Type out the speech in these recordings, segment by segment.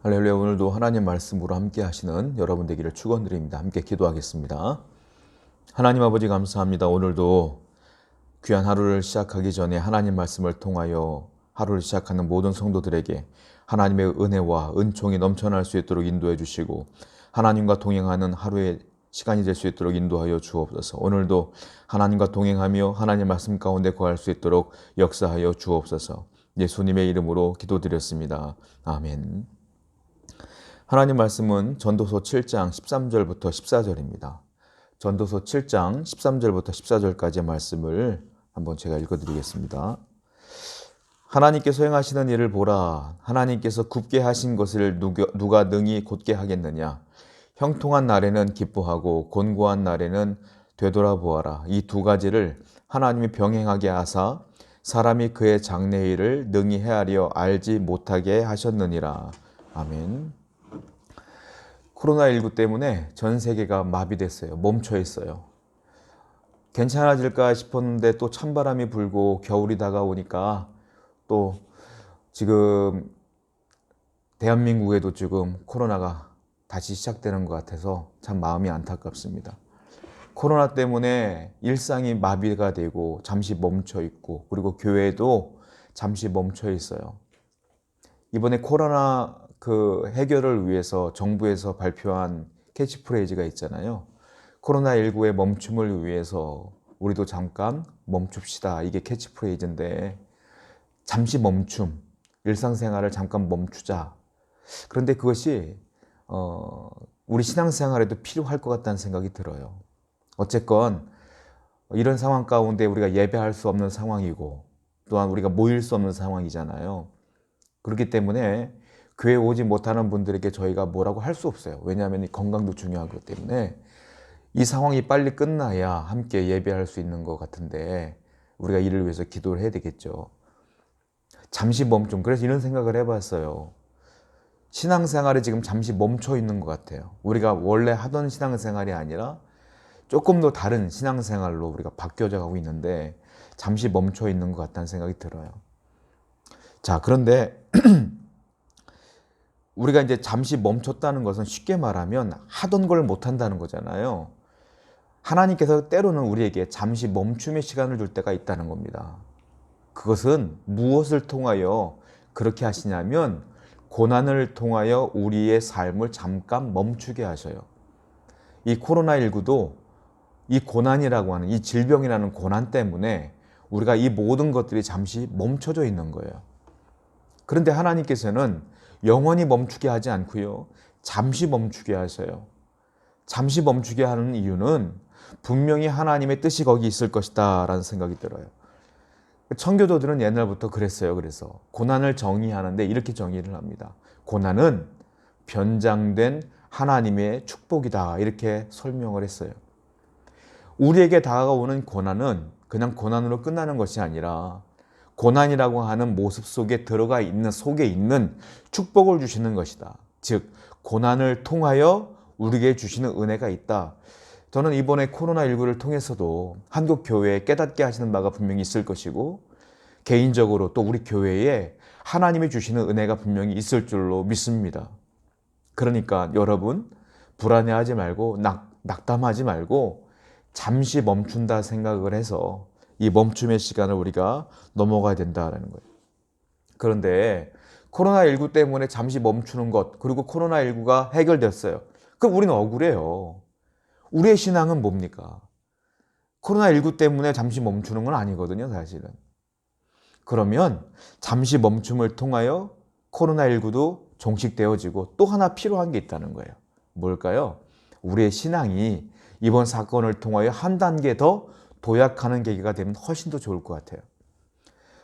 할렐루야. 오늘도 하나님 말씀으로 함께 하시는 여러분 되기를 축원드립니다. 함께 기도하겠습니다. 하나님 아버지 감사합니다. 오늘도 귀한 하루를 시작하기 전에 하나님 말씀을 통하여 하루를 시작하는 모든 성도들에게 하나님의 은혜와 은총이 넘쳐날 수 있도록 인도해 주시고 하나님과 동행하는 하루의 시간이 될 수 있도록 인도하여 주옵소서. 오늘도 하나님과 동행하며 하나님 말씀 가운데 거할 수 있도록 역사하여 주옵소서. 예수님의 이름으로 기도드렸습니다. 아멘. 하나님 말씀은 전도서 7장 13절부터 14절입니다. 전도서 7장 13절부터 14절까지의 말씀을 한번 제가 읽어드리겠습니다. 하나님께서 행하시는 일을 보라. 하나님께서 굽게 하신 것을 누가 능히 곧게 하겠느냐. 형통한 날에는 기뻐하고 곤고한 날에는 되돌아보아라. 이 두 가지를 하나님이 병행하게 하사 사람이 그의 장래일을 능히 헤아려 알지 못하게 하셨느니라. 아멘. 코로나19 때문에 전 세계가 마비됐어요. 멈춰 있어요. 괜찮아질까 싶었는데 또 찬바람이 불고 겨울이 다가오니까 또 지금 대한민국에도 지금 코로나가 다시 시작되는 것 같아서 참 마음이 안타깝습니다. 코로나 때문에 일상이 마비가 되고 잠시 멈춰 있고 그리고 교회도 잠시 멈춰 있어요. 이번에 코로나 해결을 위해서 정부에서 발표한 캐치프레이즈가 있잖아요. 코로나19의 멈춤을 위해서 우리도 잠깐 멈춥시다. 이게 캐치프레이즈인데 잠시 멈춤, 일상생활을 잠깐 멈추자. 그런데 그것이 우리 신앙생활에도 필요할 것 같다는 생각이 들어요. 어쨌건 이런 상황 가운데 우리가 예배할 수 없는 상황이고 또한 우리가 모일 수 없는 상황이잖아요. 그렇기 때문에 교회 오지 못하는 분들에게 저희가 뭐라고 할 수 없어요. 왜냐하면 건강도 중요하기 때문에 이 상황이 빨리 끝나야 함께 예배할 수 있는 것 같은데 우리가 이를 위해서 기도를 해야 되겠죠. 잠시 멈춤. 그래서 이런 생각을 해봤어요. 신앙생활이 지금 잠시 멈춰 있는 것 같아요. 우리가 원래 하던 신앙생활이 아니라 조금 더 다른 신앙생활로 우리가 바뀌어져 가고 있는데 잠시 멈춰 있는 것 같다는 생각이 들어요. 자, 그런데 우리가 이제 잠시 멈췄다는 것은 쉽게 말하면 하던 걸 못한다는 거잖아요. 하나님께서 때로는 우리에게 잠시 멈춤의 시간을 줄 때가 있다는 겁니다. 그것은 무엇을 통하여 그렇게 하시냐면 고난을 통하여 우리의 삶을 잠깐 멈추게 하셔요. 이 코로나19도 이 고난이라고 하는 이 질병이라는 고난 때문에 우리가 이 모든 것들이 잠시 멈춰져 있는 거예요. 그런데 하나님께서는 영원히 멈추게 하지 않고요. 잠시 멈추게 하셔요. 잠시 멈추게 하는 이유는 분명히 하나님의 뜻이 거기 있을 것이다 라는 생각이 들어요. 청교도들은 옛날부터 그랬어요. 그래서 고난을 정의하는데 이렇게 정의를 합니다. 고난은 변장된 하나님의 축복이다 이렇게 설명을 했어요. 우리에게 다가오는 고난은 그냥 고난으로 끝나는 것이 아니라 고난이라고 하는 모습 속에 들어가 있는 속에 있는 축복을 주시는 것이다. 즉 고난을 통하여 우리에게 주시는 은혜가 있다. 저는 이번에 코로나19를 통해서도 한국 교회에 깨닫게 하시는 바가 분명히 있을 것이고 개인적으로 또 우리 교회에 하나님이 주시는 은혜가 분명히 있을 줄로 믿습니다. 그러니까 여러분 불안해하지 말고 낙담하지 말고 잠시 멈춘다 생각을 해서 이 멈춤의 시간을 우리가 넘어가야 된다는 거예요. 그런데 코로나19 때문에 잠시 멈추는 것 그리고 코로나19가 해결됐어요. 그럼 우리는 억울해요. 우리의 신앙은 뭡니까? 코로나19 때문에 잠시 멈추는 건 아니거든요, 사실은. 그러면 잠시 멈춤을 통하여 코로나19도 종식되어지고 또 하나 필요한 게 있다는 거예요. 뭘까요? 우리의 신앙이 이번 사건을 통하여 한 단계 더 도약하는 계기가 되면 훨씬 더 좋을 것 같아요.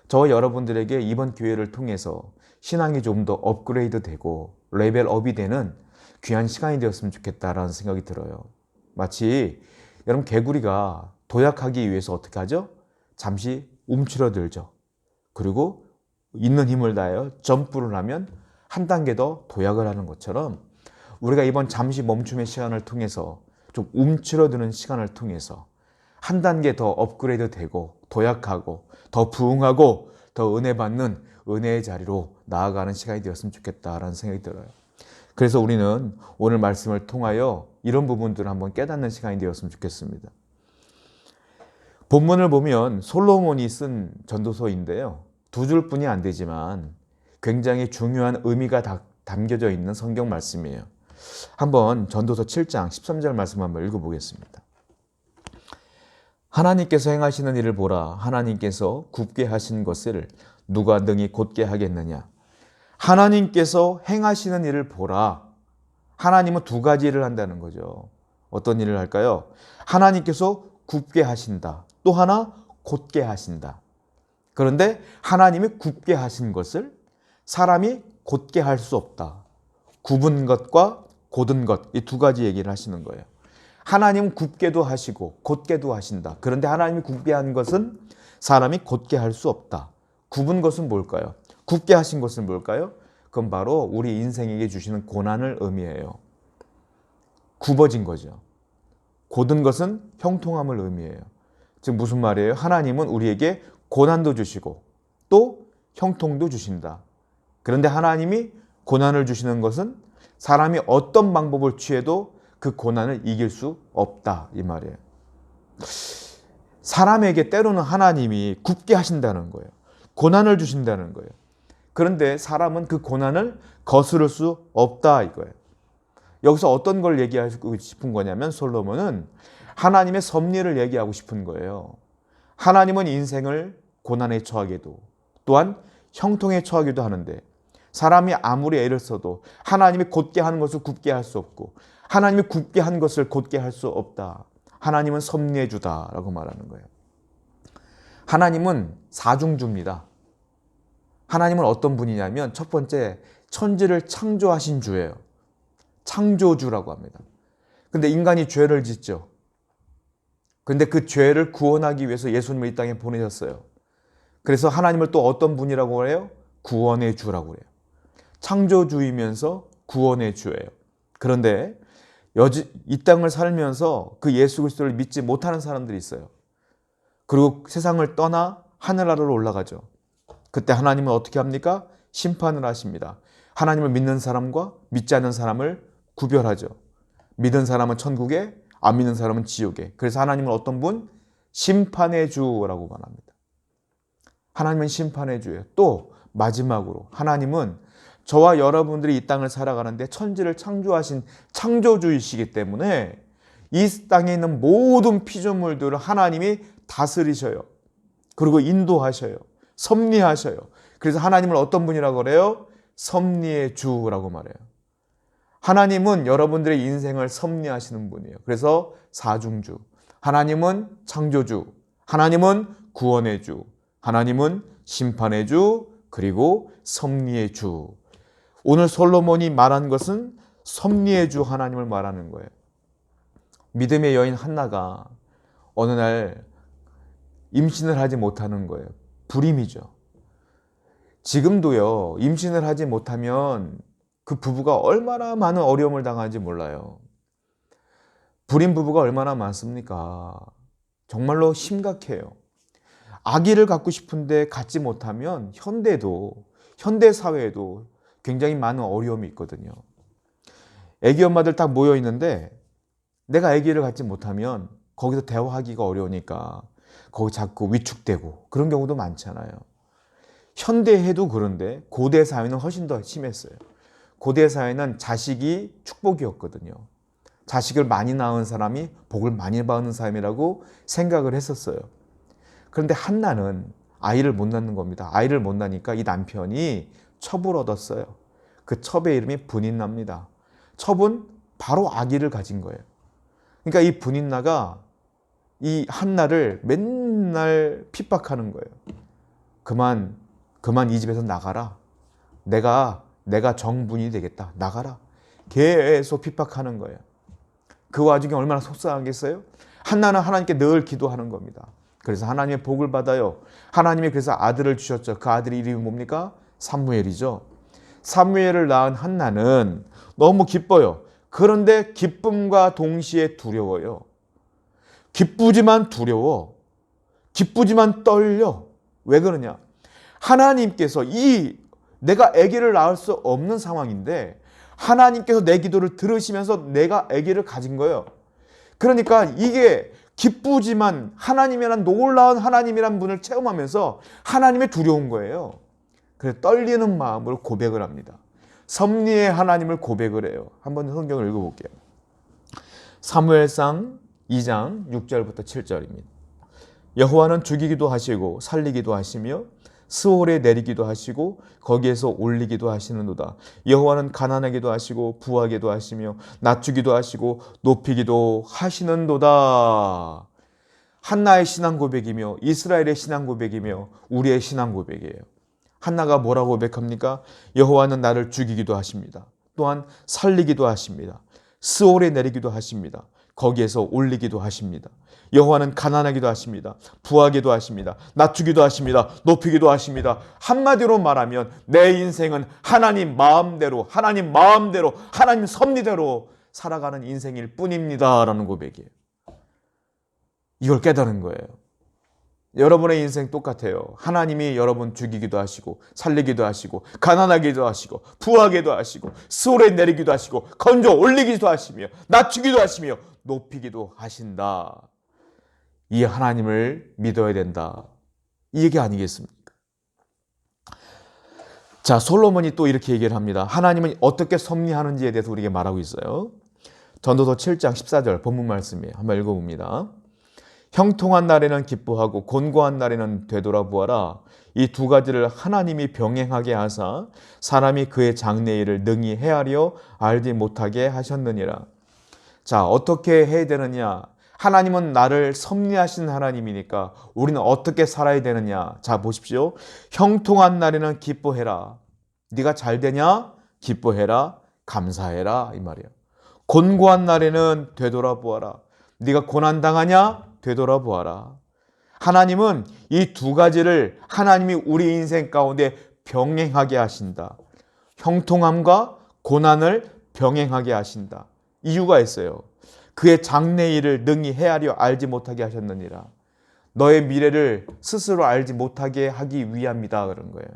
저와 여러분들에게 이번 기회를 통해서 신앙이 좀 더 업그레이드 되고 레벨업이 되는 귀한 시간이 되었으면 좋겠다라는 생각이 들어요. 마치 여러분 개구리가 도약하기 위해서 어떻게 하죠? 잠시 움츠러들죠. 그리고 있는 힘을 다하여 점프를 하면 한 단계 더 도약을 하는 것처럼 우리가 이번 잠시 멈춤의 시간을 통해서 좀 움츠러드는 시간을 통해서 한 단계 더 업그레이드 되고 도약하고 더 부흥하고 더 은혜 받는 은혜의 자리로 나아가는 시간이 되었으면 좋겠다라는 생각이 들어요. 그래서 우리는 오늘 말씀을 통하여 이런 부분들을 한번 깨닫는 시간이 되었으면 좋겠습니다. 본문을 보면 솔로몬이 쓴 전도서인데요. 두 줄뿐이 안 되지만 굉장히 중요한 의미가 담겨져 있는 성경 말씀이에요. 한번 전도서 7장 13절 말씀 한번 읽어보겠습니다. 하나님께서 행하시는 일을 보라. 하나님께서 굽게 하신 것을 누가 능히 곧게 하겠느냐. 하나님께서 행하시는 일을 보라. 하나님은 두 가지 일을 한다는 거죠. 어떤 일을 할까요? 하나님께서 굽게 하신다. 또 하나 곧게 하신다. 그런데 하나님이 굽게 하신 것을 사람이 곧게 할 수 없다. 굽은 것과 곧은 것, 이 두 가지 얘기를 하시는 거예요. 하나님은 굽게도 하시고 곧게도 하신다. 그런데 하나님이 굽게 한 것은 사람이 곧게 할 수 없다. 굽은 것은 뭘까요? 굽게 하신 것은 뭘까요? 그건 바로 우리 인생에게 주시는 고난을 의미해요. 굽어진 거죠. 곧은 것은 형통함을 의미해요. 즉 무슨 말이에요? 하나님은 우리에게 고난도 주시고 또 형통도 주신다. 그런데 하나님이 고난을 주시는 것은 사람이 어떤 방법을 취해도 그 고난을 이길 수 없다. 이 말이에요. 사람에게 때로는 하나님이 굽게 하신다는 거예요. 고난을 주신다는 거예요. 그런데 사람은 그 고난을 거스를 수 없다 이거예요. 여기서 어떤 걸 얘기하고 싶은 거냐면 솔로몬은 하나님의 섭리를 얘기하고 싶은 거예요. 하나님은 인생을 고난에 처하게도 또한 형통에 처하기도 하는데 사람이 아무리 애를 써도 하나님이 곧게 하는 것을 굽게 할 수 없고 하나님이 굽게 한 것을 곧게 할 수 없다. 하나님은 섭리해 주다라고 말하는 거예요. 하나님은 사중주입니다. 하나님은 어떤 분이냐면 첫 번째 천지를 창조하신 주예요. 창조주라고 합니다. 근데 인간이 죄를 짓죠. 근데 그 죄를 구원하기 위해서 예수님을 이 땅에 보내셨어요. 그래서 하나님을 또 어떤 분이라고 해요? 구원의 주라고 해요. 창조주이면서 구원의 주예요. 그런데 이 땅을 살면서 그 예수 그리스도를 믿지 못하는 사람들이 있어요. 그리고 세상을 떠나 하늘나라로 올라가죠. 그때 하나님은 어떻게 합니까? 심판을 하십니다. 하나님을 믿는 사람과 믿지 않는 사람을 구별하죠. 믿은 사람은 천국에, 안 믿는 사람은 지옥에. 그래서 하나님은 어떤 분? 심판의 주라고 말합니다. 하나님은 심판의 주예요. 또 마지막으로 하나님은 저와 여러분들이 이 땅을 살아가는데 천지를 창조하신 창조주이시기 때문에 이 땅에 있는 모든 피조물들을 하나님이 다스리셔요. 그리고 인도하셔요. 섭리하셔요. 그래서 하나님을 어떤 분이라고 그래요? 섭리의 주라고 말해요. 하나님은 여러분들의 인생을 섭리하시는 분이에요. 그래서 사중주. 하나님은 창조주. 하나님은 구원의 주. 하나님은 심판의 주. 그리고 섭리의 주. 오늘 솔로몬이 말한 것은 섭리의 주 하나님을 말하는 거예요. 믿음의 여인 한나가 어느 날 임신을 하지 못하는 거예요. 불임이죠. 지금도요, 임신을 하지 못하면 그 부부가 얼마나 많은 어려움을 당하는지 몰라요. 불임 부부가 얼마나 많습니까? 정말로 심각해요. 아기를 갖고 싶은데 갖지 못하면 현대 사회에도 굉장히 많은 어려움이 있거든요. 아기 엄마들 딱 모여 있는데 내가 아기를 갖지 못하면 거기서 대화하기가 어려우니까 거기 자꾸 위축되고 그런 경우도 많잖아요. 현대에도 그런데 고대 사회는 훨씬 더 심했어요. 고대 사회는 자식이 축복이었거든요. 자식을 많이 낳은 사람이 복을 많이 받는 사람이라고 생각을 했었어요. 그런데 한나는 아이를 못 낳는 겁니다. 아이를 못 낳으니까 이 남편이 첩을 얻었어요. 그 첩의 이름이 분인나입니다. 첩은 바로 아기를 가진 거예요. 그러니까 이 분인나가 이 한나를 맨날 핍박하는 거예요. 그만 이 집에서 나가라. 내가 정분이 되겠다. 나가라. 계속 핍박하는 거예요. 그 와중에 얼마나 속상하겠어요? 한나는 하나님께 늘 기도하는 겁니다. 그래서 하나님의 복을 받아요. 하나님이 그래서 아들을 주셨죠. 그 아들의 이름이 뭡니까? 사무엘이죠. 사무엘을 낳은 한나는 너무 기뻐요. 그런데 기쁨과 동시에 두려워요. 기쁘지만 두려워. 기쁘지만 떨려. 왜 그러냐? 하나님께서 내가 아기를 낳을 수 없는 상황인데 하나님께서 내 기도를 들으시면서 내가 아기를 가진 거예요. 그러니까 이게 기쁘지만 하나님이란 놀라운 하나님이란 분을 체험하면서 하나님의 두려운 거예요. 그래서 떨리는 마음으로 고백을 합니다. 섭리의 하나님을 고백을 해요. 한번 성경을 읽어볼게요. 사무엘상 2장 6절부터 7절입니다. 여호와는 죽이기도 하시고 살리기도 하시며 스올에 내리기도 하시고 거기에서 올리기도 하시는도다. 여호와는 가난하기도 하시고 부하게도 하시며 낮추기도 하시고 높이기도 하시는도다. 한나의 신앙 고백이며 이스라엘의 신앙 고백이며 우리의 신앙 고백이에요. 한나가 뭐라고 고백합니까? 여호와는 나를 죽이기도 하십니다. 또한 살리기도 하십니다. 스올에 내리기도 하십니다. 거기에서 올리기도 하십니다. 여호와는 가난하기도 하십니다. 부하기도 하십니다. 낮추기도 하십니다. 높이기도 하십니다. 한마디로 말하면 내 인생은 하나님 마음대로 하나님 섭리대로 살아가는 인생일 뿐입니다 라는 고백이에요. 이걸 깨달은 거예요. 여러분의 인생 똑같아요. 하나님이 여러분 죽이기도 하시고 살리기도 하시고 가난하기도 하시고 부하기도 하시고 스올에 내리기도 하시고 건져 올리기도 하시며 낮추기도 하시며 높이기도 하신다. 이 하나님을 믿어야 된다. 이 얘기 아니겠습니까? 자, 솔로몬이 또 이렇게 얘기를 합니다. 하나님은 어떻게 섭리하는지에 대해서 우리에게 말하고 있어요. 전도서 7장 14절 본문 말씀이에요. 한번 읽어봅니다. 형통한 날에는 기뻐하고 곤고한 날에는 되돌아보아라. 이 두 가지를 하나님이 병행하게 하사 사람이 그의 장래일을 능히 헤아려 알지 못하게 하셨느니라. 자, 어떻게 해야 되느냐? 하나님은 나를 섭리하신 하나님이니까 우리는 어떻게 살아야 되느냐? 자, 보십시오. 형통한 날에는 기뻐해라. 네가 잘 되냐? 기뻐해라. 감사해라. 이 말이에요. 곤고한 날에는 되돌아보아라. 네가 고난당하냐? 되돌아보아라. 하나님은 이 두 가지를 하나님이 우리 인생 가운데 병행하게 하신다. 형통함과 고난을 병행하게 하신다. 이유가 있어요. 그의 장래일을 능히 헤아려 알지 못하게 하셨느니라. 너의 미래를 스스로 알지 못하게 하기 위함이다 그런 거예요.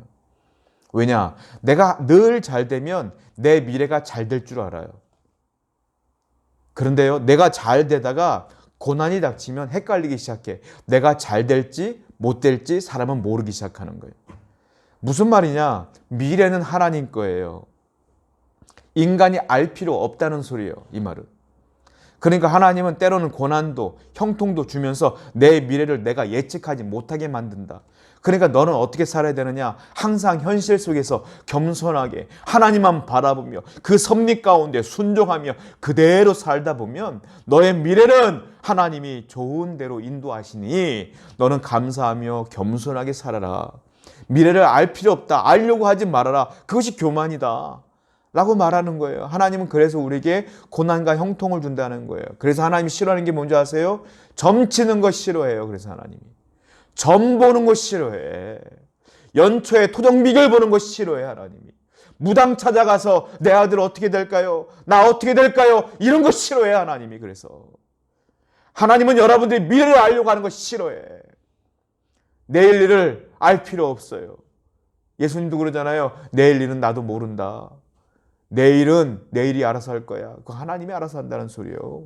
왜냐? 내가 늘 잘 되면 내 미래가 잘 될 줄 알아요. 그런데요, 내가 잘 되다가 고난이 닥치면 헷갈리기 시작해. 내가 잘 될지 못 될지 사람은 모르기 시작하는 거예요. 무슨 말이냐? 미래는 하나님 거예요. 인간이 알 필요 없다는 소리예요. 이 말은. 그러니까 하나님은 때로는 고난도 형통도 주면서 내 미래를 내가 예측하지 못하게 만든다. 그러니까 너는 어떻게 살아야 되느냐? 항상 현실 속에서 겸손하게 하나님만 바라보며 그 섭리 가운데 순종하며 그대로 살다 보면 너의 미래는 하나님이 좋은 대로 인도하시니 너는 감사하며 겸손하게 살아라. 미래를 알 필요 없다. 알려고 하지 말아라. 그것이 교만이다. 라고 말하는 거예요. 하나님은 그래서 우리에게 고난과 형통을 준다는 거예요. 그래서 하나님이 싫어하는 게 뭔지 아세요? 점치는 거 싫어해요. 그래서 하나님이. 점 보는 거 싫어해. 연초에 토종비결 보는 거 싫어해. 하나님이. 무당 찾아가서 내 아들 어떻게 될까요? 나 어떻게 될까요? 이런 거 싫어해. 하나님이. 그래서 하나님은 여러분들이 미래를 알려고 하는 거 싫어해. 내일 일을 알 필요 없어요. 예수님도 그러잖아요. 내일 일은 나도 모른다. 내일은 내일이 알아서 할 거야. 그거 하나님이 알아서 한다는 소리예요.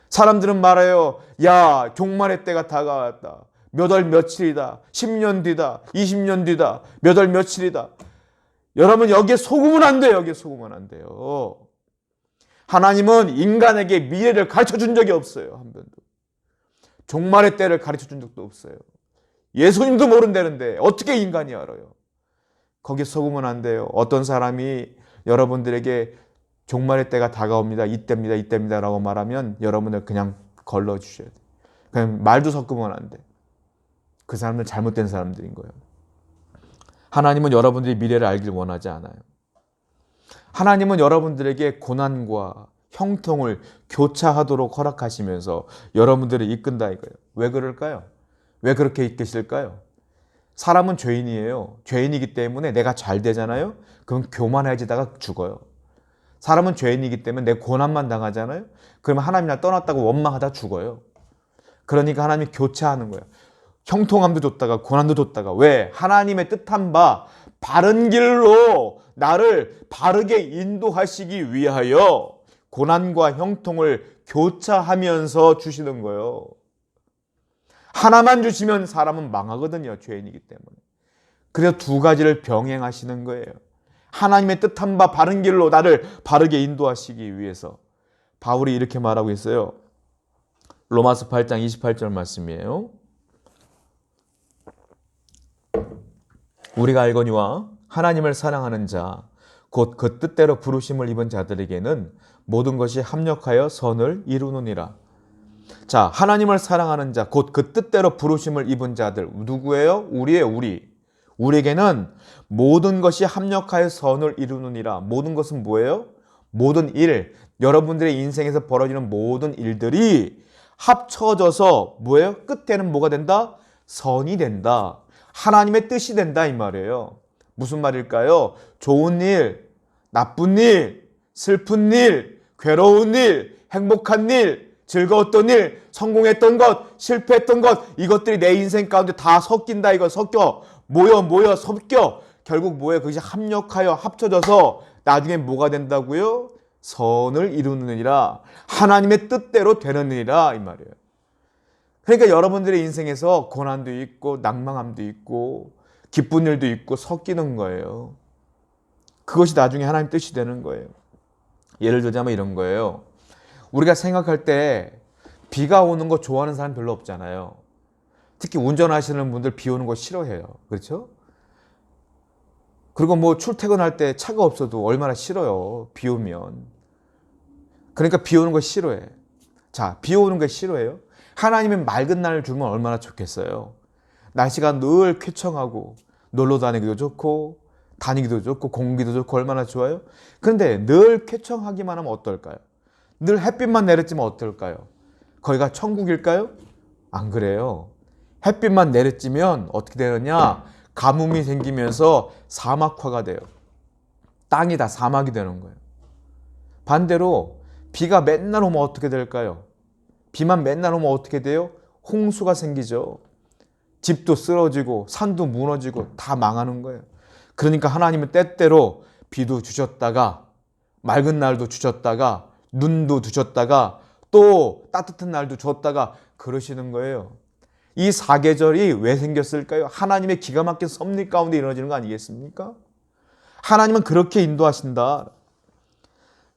사람들은 말해요. 야, 종말의 때가 다가왔다. 몇 월 며칠이다. 10년 뒤다. 20년 뒤다. 몇 월 며칠이다. 여러분 여기에 속으면 안 돼요. 여기에 속으면 안 돼요. 하나님은 인간에게 미래를 가르쳐 준 적이 없어요. 한 번도. 종말의 때를 가르쳐 준 적도 없어요. 예수님도 모른다는데 어떻게 인간이 알아요? 거기에 속으면 안 돼요. 어떤 사람이 여러분들에게 종말의 때가 다가옵니다. 이때입니다. 이때입니다. 라고 말하면 여러분들 그냥 걸러주셔야 돼요. 그냥 말도 섞으면 안 돼. 그 사람들 잘못된 사람들인 거예요. 하나님은 여러분들이 미래를 알길 원하지 않아요. 하나님은 여러분들에게 고난과 형통을 교차하도록 허락하시면서 여러분들을 이끈다 이거예요. 왜 그럴까요? 왜 그렇게 이끄실까요? 사람은 죄인이에요. 죄인이기 때문에 내가 잘 되잖아요. 그럼 교만해지다가 죽어요. 사람은 죄인이기 때문에 내 고난만 당하잖아요. 그러면 하나님 나 떠났다고 원망하다 죽어요. 그러니까 하나님이 교차하는 거예요. 형통함도 줬다가 고난도 줬다가. 왜? 하나님의 뜻한 바 바른 길로 나를 바르게 인도하시기 위하여 고난과 형통을 교차하면서 주시는 거예요. 하나만 주시면 사람은 망하거든요. 죄인이기 때문에. 그래서 두 가지를 병행하시는 거예요. 하나님의 뜻한 바 바른 길로 나를 바르게 인도하시기 위해서. 바울이 이렇게 말하고 있어요. 로마서 8장 28절 말씀이에요. 우리가 알거니와 하나님을 사랑하는 자, 곧 그 뜻대로 부르심을 입은 자들에게는 모든 것이 합력하여 선을 이루느니라. 자, 하나님을 사랑하는 자, 곧 그 뜻대로 부르심을 입은 자들, 누구예요? 우리예요, 우리. 우리에게는 모든 것이 합력하여 선을 이루느니라. 모든 것은 뭐예요? 모든 일, 여러분들의 인생에서 벌어지는 모든 일들이 합쳐져서 뭐예요? 끝에는 뭐가 된다? 선이 된다. 하나님의 뜻이 된다 이 말이에요. 무슨 말일까요? 좋은 일, 나쁜 일, 슬픈 일, 괴로운 일, 행복한 일, 즐거웠던 일, 성공했던 것, 실패했던 것, 이것들이 내 인생 가운데 다 섞인다. 이거 섞여 모여 섞여 결국 뭐예요? 그것이 합력하여 합쳐져서 나중에 뭐가 된다고요? 선을 이루느니라. 하나님의 뜻대로 되느니라 이 말이에요. 그러니까 여러분들의 인생에서 고난도 있고 낭망함도 있고 기쁜 일도 있고 섞이는 거예요. 그것이 나중에 하나님 뜻이 되는 거예요. 예를 들자면 이런 거예요. 우리가 생각할 때 비가 오는 거 좋아하는 사람 별로 없잖아요. 특히 운전하시는 분들 비 오는 거 싫어해요. 그렇죠? 그리고 뭐 출퇴근할 때 차가 없어도 얼마나 싫어요. 비 오면. 그러니까 비 오는 거 싫어해. 자, 비 오는 거 싫어해요? 하나님이 맑은 날을 주면 얼마나 좋겠어요. 날씨가 늘 쾌청하고 놀러 다니기도 좋고 다니기도 좋고 공기도 좋고 얼마나 좋아요? 그런데 늘 쾌청하기만 하면 어떨까요? 늘 햇빛만 내렸지만 어떨까요? 거기가 천국일까요? 안 그래요. 햇빛만 내렸지면 어떻게 되느냐? 가뭄이 생기면서 사막화가 돼요. 땅이 다 사막이 되는 거예요. 반대로 비가 맨날 오면 어떻게 될까요? 비만 맨날 오면 어떻게 돼요? 홍수가 생기죠. 집도 쓰러지고 산도 무너지고 다 망하는 거예요. 그러니까 하나님은 때때로 비도 주셨다가 맑은 날도 주셨다가 눈도 주셨다가 또 따뜻한 날도 줬다가 그러시는 거예요. 이 사계절이 왜 생겼을까요? 하나님의 기가 막힌 섭리 가운데 이루어지는 거 아니겠습니까? 하나님은 그렇게 인도하신다.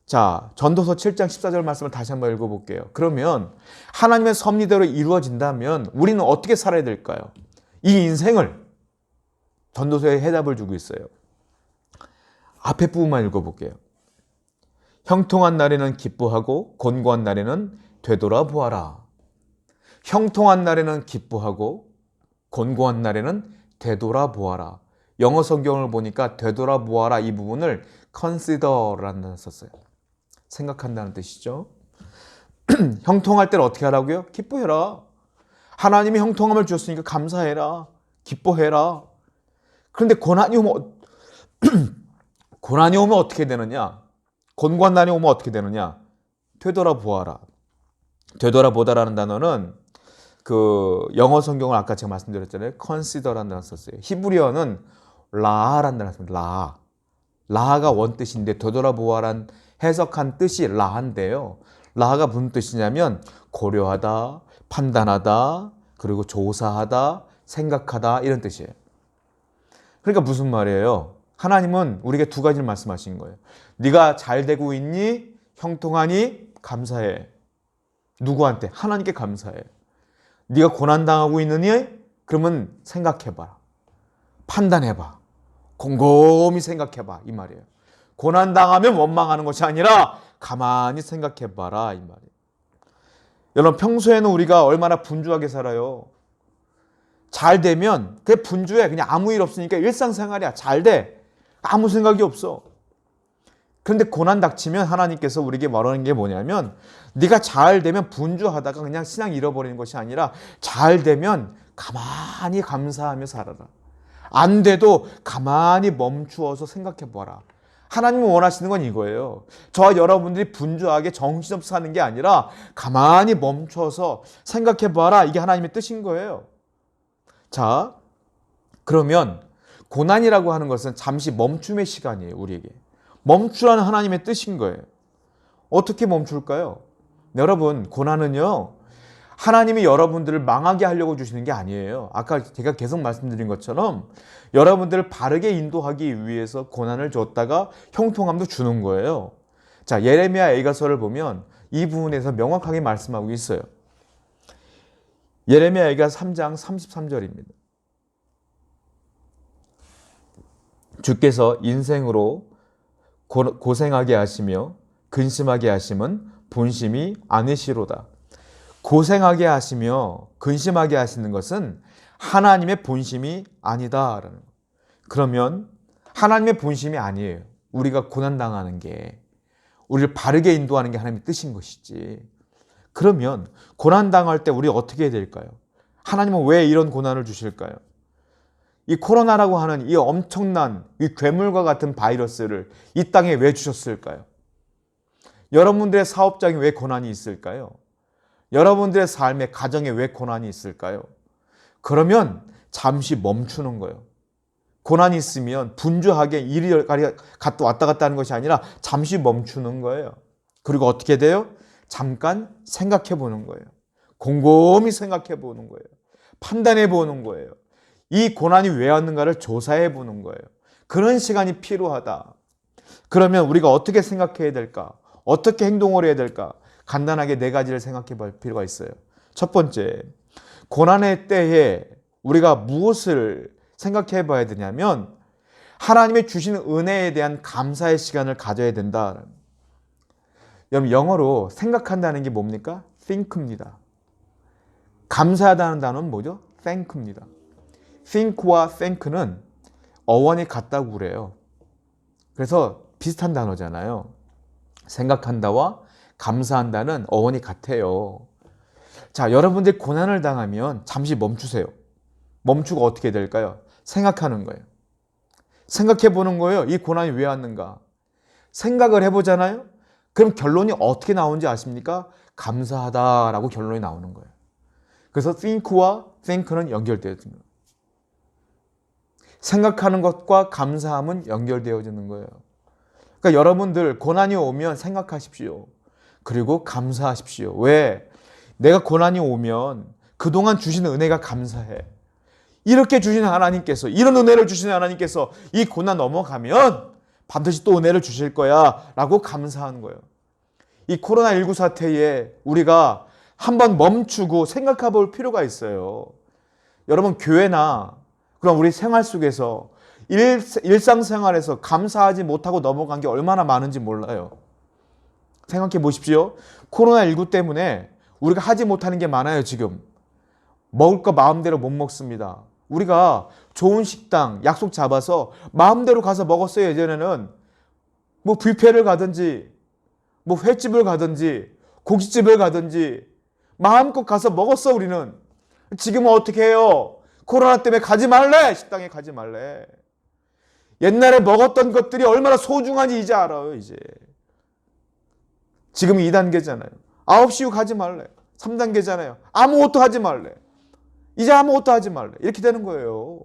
자, 전도서 7장 14절 말씀을 다시 한번 읽어볼게요. 그러면 하나님의 섭리대로 이루어진다면 우리는 어떻게 살아야 될까요? 이 인생을 전도서에 해답을 주고 있어요. 앞에 부분만 읽어볼게요. 형통한 날에는 기뻐하고 곤고한 날에는 되돌아보아라. 형통한 날에는 기뻐하고 곤고한 날에는 되돌아보아라. 영어 성경을 보니까 되돌아보아라 이 부분을 consider라는 단어를 썼어요. 생각한다는 뜻이죠. 형통할 때는 어떻게 하라고요? 기뻐해라. 하나님이 형통함을 주셨으니까 감사해라. 기뻐해라. 그런데 고난이 오면 어떻게 되느냐? 곤고한 날이 오면 어떻게 되느냐? 되돌아보아라. 되돌아보다라는 단어는 그 영어 성경을 아까 제가 말씀드렸잖아요. consider라는 단어를 썼어요. 히브리어는 라하라는 단어를 썼습니다. 라하가 원뜻인데 되돌아보아란 해석한 뜻이 라한데요. 라하가 무슨 뜻이냐면 고려하다, 판단하다, 그리고 조사하다, 생각하다 이런 뜻이에요. 그러니까 무슨 말이에요? 하나님은 우리에게 두 가지를 말씀하신 거예요. 네가 잘 되고 있니? 형통하니? 감사해. 누구한테? 하나님께 감사해. 네가 고난당하고 있느니? 그러면 생각해봐. 판단해봐. 곰곰이 생각해봐. 이 말이에요. 고난당하면 원망하는 것이 아니라 가만히 생각해봐라. 이 말이에요. 여러분 평소에는 우리가 얼마나 분주하게 살아요. 잘 되면 그게 분주해. 그냥 아무 일 없으니까 일상생활이야. 잘 돼. 아무 생각이 없어. 그런데 고난 닥치면 하나님께서 우리에게 말하는 게 뭐냐면 네가 잘 되면 분주하다가 그냥 신앙 잃어버리는 것이 아니라 잘 되면 가만히 감사하며 살아라. 안 돼도 가만히 멈추어서 생각해봐라. 하나님이 원하시는 건 이거예요. 저와 여러분들이 분주하게 정신없이 사는 게 아니라 가만히 멈춰서 생각해봐라. 이게 하나님의 뜻인 거예요. 자, 그러면 고난이라고 하는 것은 잠시 멈춤의 시간이에요. 우리에게. 멈추라는 하나님의 뜻인 거예요. 어떻게 멈출까요? 여러분, 고난은요, 하나님이 여러분들을 망하게 하려고 주시는 게 아니에요. 아까 제가 계속 말씀드린 것처럼 여러분들을 바르게 인도하기 위해서 고난을 줬다가 형통함도 주는 거예요. 자, 예레미야 애가서를 보면 이 부분에서 명확하게 말씀하고 있어요. 예레미야 애가서 3장 33절입니다. 주께서 인생으로 고생하게 하시며 근심하게 하심은 본심이 아니시로다. 고생하게 하시며 근심하게 하시는 것은 하나님의 본심이 아니다라는. 그러면 하나님의 본심이 아니에요. 우리가 고난당하는 게, 우리를 바르게 인도하는 게 하나님의 뜻인 것이지. 그러면 고난당할 때 우리 어떻게 해야 될까요? 하나님은 왜 이런 고난을 주실까요? 이 코로나라고 하는 이 엄청난 이 괴물과 같은 바이러스를 이 땅에 왜 주셨을까요? 여러분들의 사업장에 왜 고난이 있을까요? 여러분들의 삶의 가정에 왜 고난이 있을까요? 그러면 잠시 멈추는 거예요. 고난이 있으면 분주하게 이리 왔다 갔다 하는 것이 아니라 잠시 멈추는 거예요. 그리고 어떻게 돼요? 잠깐 생각해 보는 거예요. 곰곰이 생각해 보는 거예요. 판단해 보는 거예요. 이 고난이 왜 왔는가를 조사해 보는 거예요. 그런 시간이 필요하다. 그러면 우리가 어떻게 생각해야 될까? 어떻게 행동을 해야 될까? 간단하게 4가지를 생각해 볼 필요가 있어요. 첫 번째, 고난의 때에 우리가 무엇을 생각해 봐야 되냐면 하나님의 주시는 은혜에 대한 감사의 시간을 가져야 된다. 여러분, 영어로 생각한다는 게 뭡니까? think입니다. 감사하다는 단어는 뭐죠? thank입니다. think와 thank는 어원이 같다고 그래요. 그래서 비슷한 단어잖아요. 생각한다와 감사한다는 어원이 같아요. 자, 여러분들 고난을 당하면 잠시 멈추세요. 멈추고 어떻게 될까요? 생각하는 거예요. 생각해 보는 거예요. 이 고난이 왜 왔는가? 생각을 해보잖아요. 그럼 결론이 어떻게 나오는지 아십니까? 감사하다라고 결론이 나오는 거예요. 그래서 think와 thank는 연결되어지는 거예요. 생각하는 것과 감사함은 연결되어지는 거예요. 그러니까 여러분들 고난이 오면 생각하십시오. 그리고 감사하십시오. 왜? 내가 고난이 오면 그동안 주신 은혜가 감사해. 이렇게 주시는 하나님께서, 이런 은혜를 주시는 하나님께서 이 고난 넘어가면 반드시 또 은혜를 주실 거야 라고 감사하는 거예요. 이 코로나19 사태에 우리가 한번 멈추고 생각해 볼 필요가 있어요. 여러분, 교회나 그럼 우리 생활 속에서 일상생활에서 감사하지 못하고 넘어간 게 얼마나 많은지 몰라요. 생각해 보십시오. 코로나19 때문에 우리가 하지 못하는 게 많아요. 지금 먹을 거 마음대로 못 먹습니다. 우리가 좋은 식당 약속 잡아서 마음대로 가서 먹었어요. 예전에는 뭐 뷔페를 가든지 뭐 횟집을 가든지 고깃집을 가든지 마음껏 가서 먹었어. 우리는. 지금은 어떻게 해요? 코로나 때문에 가지 말래. 식당에 가지 말래. 옛날에 먹었던 것들이 얼마나 소중한지 이제 알아요. 이제 지금 2단계잖아요 9시 후 가지 말래. 3단계잖아요 아무것도 하지 말래. 이제 아무것도 하지 말래. 이렇게 되는 거예요.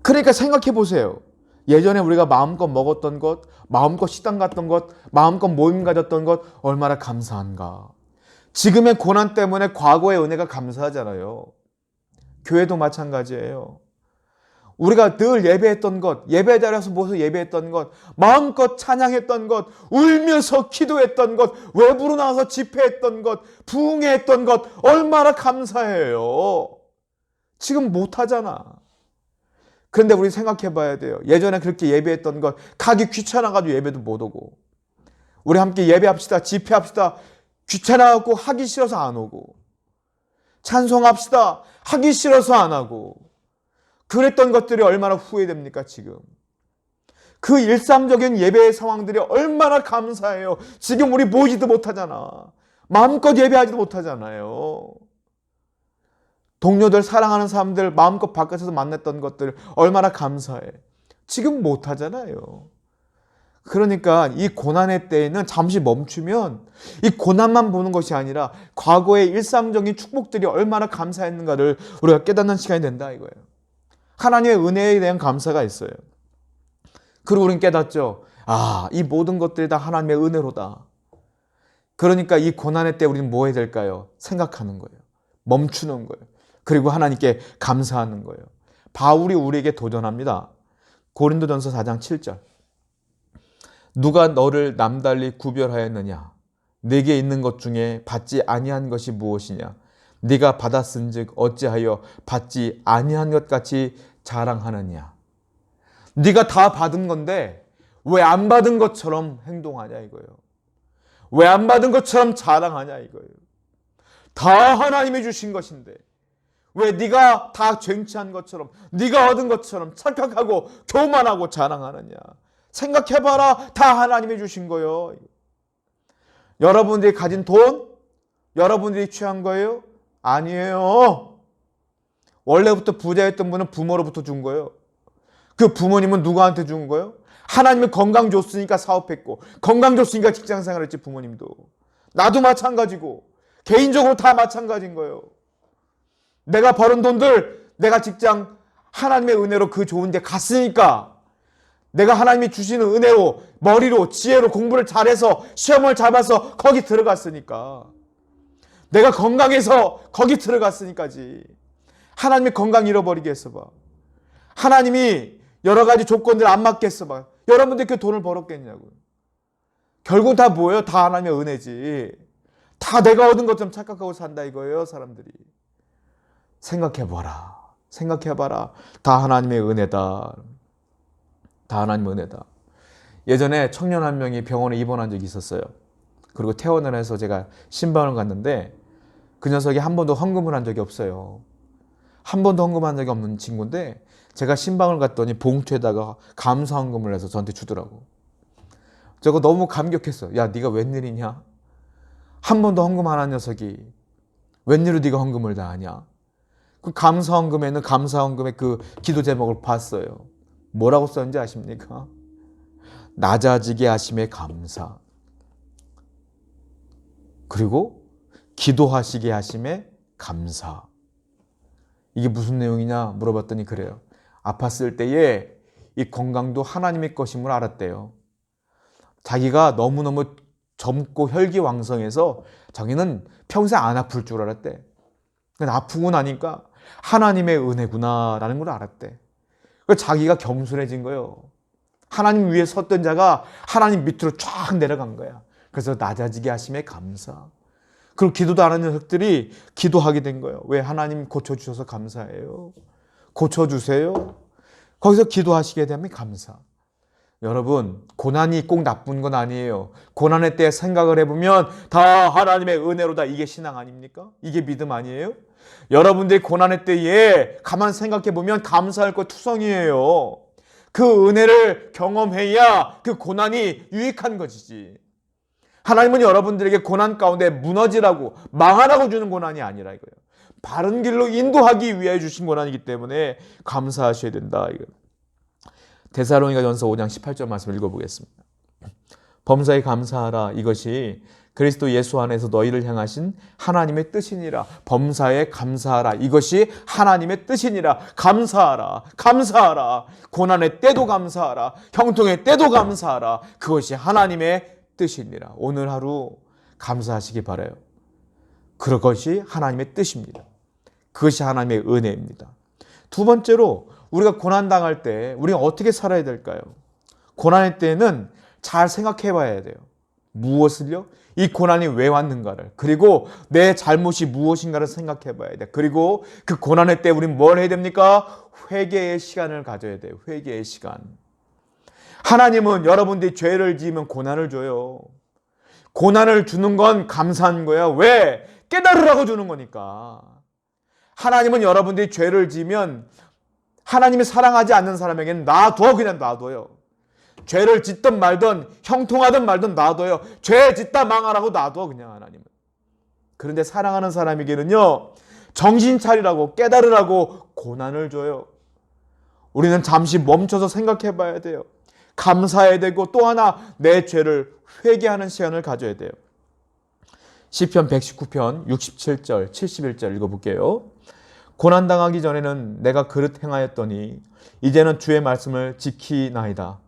그러니까 생각해 보세요. 예전에 우리가 마음껏 먹었던 것, 마음껏 식당 갔던 것, 마음껏 모임 가졌던 것 얼마나 감사한가. 지금의 고난 때문에 과거의 은혜가 감사하잖아요. 교회도 마찬가지예요. 우리가 늘 예배했던 것, 예배 자리에서 모여서 예배했던 것, 마음껏 찬양했던 것, 울면서 기도했던 것, 외부로 나와서 집회했던 것, 부흥했던 것 얼마나 감사해요. 지금 못하잖아. 그런데 우리 생각해 봐야 돼요. 예전에 그렇게 예배했던 것, 가기 귀찮아가지고 예배도 못 오고, 우리 함께 예배합시다, 집회합시다, 귀찮아갖고 하기 싫어서 안 오고, 찬송합시다, 하기 싫어서 안 하고, 그랬던 것들이 얼마나 후회됩니까 지금. 그 일상적인 예배의 상황들이 얼마나 감사해요. 지금 우리 모이지도 못하잖아. 마음껏 예배하지도 못하잖아요. 동료들, 사랑하는 사람들 마음껏 바깥에서 만났던 것들 얼마나 감사해. 지금 못하잖아요. 그러니까 이 고난의 때에는 잠시 멈추면 이 고난만 보는 것이 아니라 과거의 일상적인 축복들이 얼마나 감사했는가를 우리가 깨닫는 시간이 된다 이거예요. 하나님의 은혜에 대한 감사가 있어요. 그리고 우리는 깨닫죠. 이 모든 것들이 다 하나님의 은혜로다. 그러니까 이 고난의 때 우리는 뭐 해야 될까요? 생각하는 거예요. 멈추는 거예요. 그리고 하나님께 감사하는 거예요. 바울이 우리에게 도전합니다. 고린도전서 4장 7절. 누가 너를 남달리 구별하였느냐? 네게 있는 것 중에 받지 아니한 것이 무엇이냐? 네가 받았은즉 어찌하여 받지 아니한 것 같이 자랑하느냐? 네가 다 받은 건데 왜 안 받은 것처럼 행동하냐 이거예요. 왜 안 받은 것처럼 자랑하냐 이거예요. 다 하나님이 주신 것인데 왜 네가 다 쟁취한 것처럼, 네가 얻은 것처럼 착각하고 교만하고 자랑하느냐. 생각해봐라. 다 하나님이 주신 거예요. 여러분들이 가진 돈, 여러분들이 취한 거예요? 아니에요. 원래부터 부자였던 분은 부모로부터 준 거예요. 그 부모님은 누구한테 준 거예요? 하나님이 건강 줬으니까 사업했고, 건강 줬으니까 직장 생활했지. 부모님도 나도 마찬가지고 개인적으로 다 마찬가지인 거예요. 내가 벌은 돈들, 내가 직장 하나님의 은혜로 그 좋은 데 갔으니까, 내가 하나님이 주시는 은혜로 머리로 지혜로 공부를 잘해서 시험을 잡아서 거기 들어갔으니까, 내가 건강해서 거기 들어갔으니까지. 하나님이 건강 잃어버리게 했어 봐. 하나님이 여러 가지 조건들 안 맞게 했어 봐. 여러분들 그 돈을 벌었겠냐고요. 결국 다 뭐예요? 다 하나님의 은혜지. 다 내가 얻은 것처럼 착각하고 산다 이거예요, 사람들이. 생각해봐라. 생각해봐라. 다 하나님의 은혜다. 다 하나님의 은혜다. 예전에 청년 한 명이 병원에 입원한 적이 있었어요. 그리고 퇴원을 해서 제가 신방을 갔는데 그 녀석이 한 번도 헌금을 한 적이 없어요. 한 번도 헌금한 적이 없는 친구인데 제가 신방을 갔더니 봉투에다가 감사 헌금을 해서 저한테 주더라고. 저거 너무 감격했어. 야, 네가 웬일이냐? 한 번도 헌금 안 한 녀석이 웬일로 네가 헌금을 다 하냐? 그 감사 헌금에는 감사 헌금의 그 기도 제목을 봤어요. 뭐라고 썼는지 아십니까? 낮아지게 하심에 감사. 그리고 기도하시게 하심에 감사. 이게 무슨 내용이냐 물어봤더니 그래요. 아팠을 때에 이 건강도 하나님의 것임을 알았대요. 자기가 너무너무 젊고 혈기왕성해서 자기는 평생 안 아플 줄 알았대. 근데 아프고 나니까 하나님의 은혜구나라는 걸 알았대. 그래서 자기가 겸손해진 거예요. 하나님 위에 섰던 자가 하나님 밑으로 쫙 내려간 거야. 그래서 낮아지게 하심에 감사. 그리고 기도도 안 하는 녀석들이 기도하게 된 거예요. 왜? 하나님 고쳐주셔서 감사해요. 고쳐주세요. 거기서 기도하시게 되면 감사. 여러분, 고난이 꼭 나쁜 건 아니에요. 고난의 때 생각을 해보면 다 하나님의 은혜로다. 이게 신앙 아닙니까? 이게 믿음 아니에요? 여러분들이 고난의 때에 가만 생각해보면 감사할 것 투성이에요. 그 은혜를 경험해야 그 고난이 유익한 것이지. 하나님은 여러분들에게 고난 가운데 무너지라고 망하라고 주는 고난이 아니라 이거예요. 바른 길로 인도하기 위해 주신 고난이기 때문에 감사하셔야 된다. 이거. 데살로니가전서 5장 18절 말씀 읽어보겠습니다. 범사에 감사하라. 이것이 그리스도 예수 안에서 너희를 향하신 하나님의 뜻이니라. 범사에 감사하라. 이것이 하나님의 뜻이니라. 감사하라. 감사하라. 고난의 때도 감사하라. 형통의 때도 감사하라. 그것이 하나님의 뜻이니라. 오늘 하루 감사하시기 바라요. 그것이 하나님의 뜻입니다. 그것이 하나님의 은혜입니다. 두 번째로 우리가 고난당할 때 우리가 어떻게 살아야 될까요? 고난의 때는 잘 생각해 봐야 돼요. 무엇을요? 이 고난이 왜 왔는가를, 그리고 내 잘못이 무엇인가를 생각해 봐야 돼. 그리고 그 고난의 때 우리는 뭘 해야 됩니까? 회개의 시간을 가져야 돼요. 회개의 시간. 하나님은 여러분들이 죄를 지으면 고난을 줘요. 고난을 주는 건 감사한 거야. 왜? 깨달으라고 주는 거니까. 하나님은 여러분들이 죄를 지으면 하나님이 사랑하지 않는 사람에게는 놔둬. 그냥 놔둬요. 죄를 짓든 말든 형통하든 말든 놔둬요. 죄 짓다 망하라고 놔둬 그냥 하나님은. 그런데 사랑하는 사람에게는요, 정신 차리라고 깨달으라고 고난을 줘요. 우리는 잠시 멈춰서 생각해 봐야 돼요. 감사해야 되고 또 하나 내 죄를 회개하는 시간을 가져야 돼요. 시편 119편 67절 71절 읽어볼게요. 고난당하기 전에는 내가 그릇 행하였더니 이제는 주의 말씀을 지키나이다.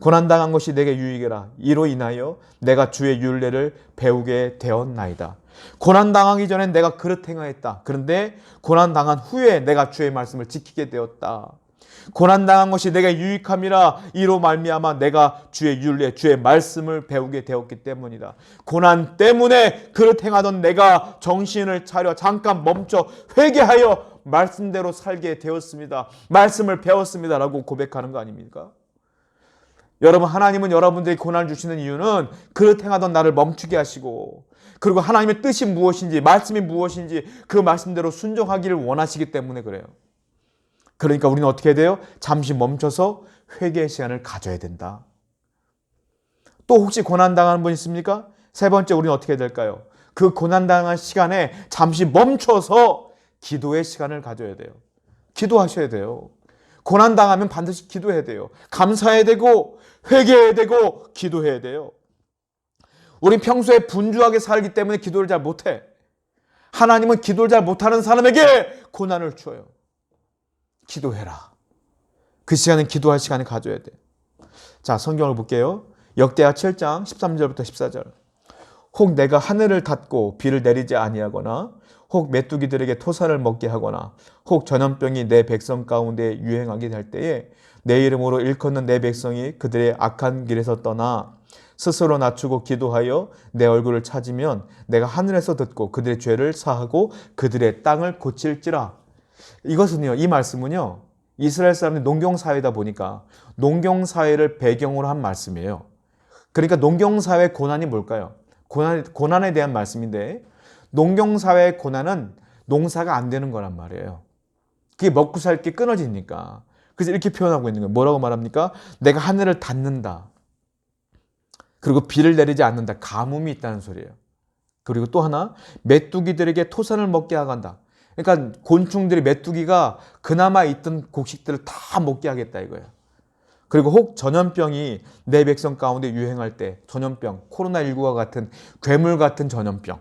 고난당한 것이 내게 유익이라. 이로 인하여 내가 주의 율례를 배우게 되었나이다. 고난당하기 전엔 내가 그릇 행하였다. 그런데 고난당한 후에 내가 주의 말씀을 지키게 되었다. 고난당한 것이 내게 유익함이라. 이로 말미암아 내가 주의 율례, 주의 말씀을 배우게 되었기 때문이다. 고난 때문에 그릇 행하던 내가 정신을 차려 잠깐 멈춰 회개하여 말씀대로 살게 되었습니다. 말씀을 배웠습니다. 라고 고백하는 거 아닙니까? 여러분, 하나님은 여러분들에게 고난을 주시는 이유는 그릇 행하던 나를 멈추게 하시고, 그리고 하나님의 뜻이 무엇인지, 말씀이 무엇인지 그 말씀대로 순종하기를 원하시기 때문에 그래요. 그러니까 우리는 어떻게 해야 돼요? 잠시 멈춰서 회개의 시간을 가져야 된다. 또 혹시 고난당하는 분 있습니까? 세 번째, 우리는 어떻게 해야 될까요? 그 고난당한 시간에 잠시 멈춰서 기도의 시간을 가져야 돼요. 기도하셔야 돼요. 고난당하면 반드시 기도해야 돼요. 감사해야 되고 회개해야 되고 기도해야 돼요. 우린 평소에 분주하게 살기 때문에 기도를 잘 못해. 하나님은 기도를 잘 못하는 사람에게 고난을 줘요. 기도해라. 그 시간은 기도할 시간을 가져야 돼. 자, 성경을 볼게요. 역대하 7장 13절부터 14절. 혹 내가 하늘을 닫고 비를 내리지 아니하거나 혹 메뚜기들에게 토사를 먹게 하거나 혹 전염병이 내 백성 가운데 유행하게 될 때에 내 이름으로 일컫는 내 백성이 그들의 악한 길에서 떠나 스스로 낮추고 기도하여 내 얼굴을 찾으면 내가 하늘에서 듣고 그들의 죄를 사하고 그들의 땅을 고칠지라. 이것은요, 이 말씀은요, 이스라엘 사람들이 농경사회다 보니까 농경사회를 배경으로 한 말씀이에요. 그러니까 농경사회의 고난이 뭘까요? 고난에 대한 말씀인데, 농경사회의 고난은 농사가 안 되는 거란 말이에요. 그게 먹고 살 게 끊어지니까. 그래서 이렇게 표현하고 있는 거예요. 뭐라고 말합니까? 내가 하늘을 닫는다. 그리고 비를 내리지 않는다. 가뭄이 있다는 소리예요. 그리고 또 하나, 메뚜기들에게 토산을 먹게 하간다. 그러니까 곤충들이, 메뚜기가 그나마 있던 곡식들을 다 먹게 하겠다 이거예요. 그리고 혹 전염병이 내 백성 가운데 유행할 때, 전염병, 코로나19와 같은 괴물 같은 전염병,